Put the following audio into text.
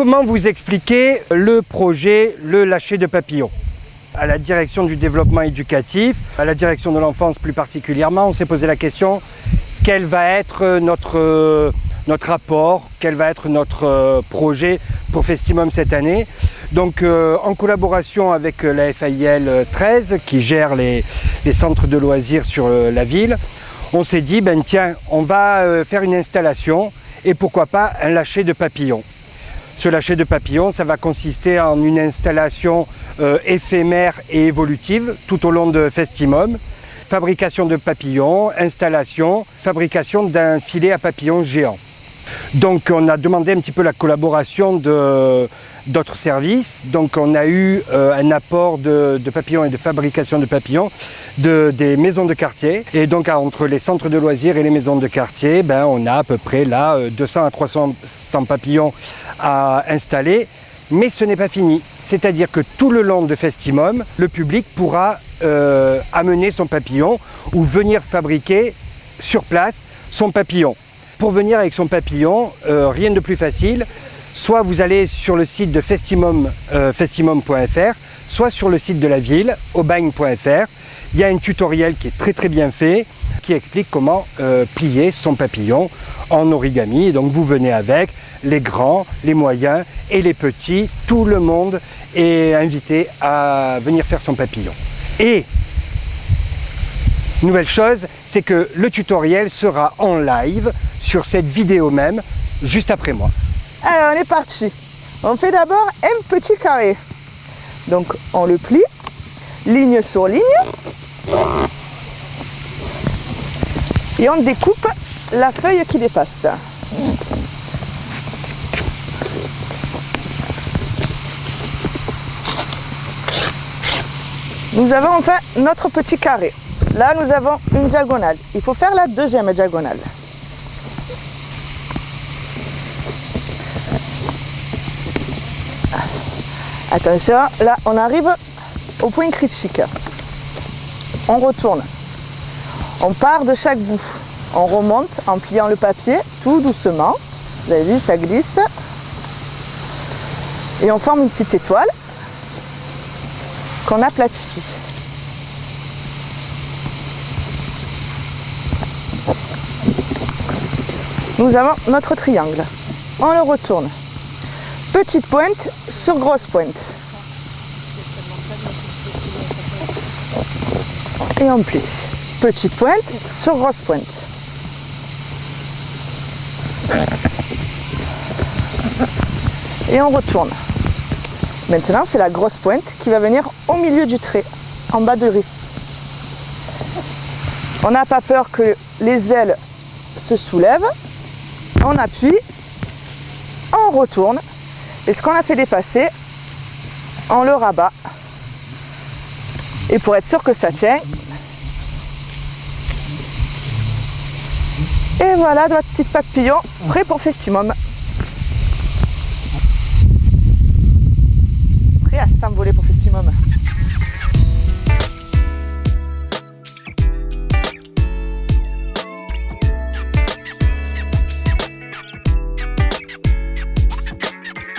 Comment vous expliquer le projet Le Lâcher de Papillons? À la direction du développement éducatif, à la direction de l'enfance plus particulièrement, on s'est posé la question quel va être notre apport, quel va être notre projet pour Festimum cette année. Donc en collaboration avec la FAIL 13 qui gère les centres de loisirs sur la ville, on s'est dit tiens, on va faire une installation et pourquoi pas un lâcher de papillons. Ce lâcher de papillons, ça va consister en une installation éphémère et évolutive tout au long de Festimum. Fabrication de papillons, installation, fabrication d'un filet à papillons géant. Donc on a demandé un petit peu la collaboration d'autres services. Donc on a eu un apport de papillons et de fabrication de papillons des maisons de quartier. Et donc entre les centres de loisirs et les maisons de quartier, on a à peu près là 200 à 300 papillons à installer. Mais ce n'est pas fini. C'est-à-dire que tout le long de Festimum, le public pourra amener son papillon ou venir fabriquer sur place son papillon. Pour venir avec son papillon, rien de plus facile. Soit vous allez sur le site de Festimum, festimum.fr, soit sur le site de la ville, aubagne.fr. Il y a un tutoriel qui est très bien fait, qui explique comment plier son papillon en origami. Et donc vous venez avec les grands, les moyens et les petits. Tout le monde est invité à venir faire son papillon. Et nouvelle chose, c'est que le tutoriel sera en live sur cette vidéo même, juste après moi. Alors on est parti. On fait d'abord un petit carré. Donc on le plie, ligne sur ligne. Et on découpe la feuille qui dépasse. Nous avons enfin notre petit carré. Là, nous avons une diagonale. Il faut faire la deuxième diagonale. Attention, là, on arrive au point critique. On retourne. On part de chaque bout. On remonte en pliant le papier tout doucement. Vous avez vu, ça glisse. Et on forme une petite étoile qu'on aplatit. Nous avons notre triangle. On le retourne. Petite pointe sur grosse pointe. Et on plie. Petite pointe sur grosse pointe. Et on retourne. Maintenant, c'est la grosse pointe qui va venir au milieu du trait, en bas de riz. On n'a pas peur que les ailes se soulèvent. On appuie, on retourne. Et ce qu'on a fait dépasser, on le rabat. Et pour être sûr que ça tient, et voilà notre petit papillon prêt pour Festimum. Prêt à s'envoler pour Festimum.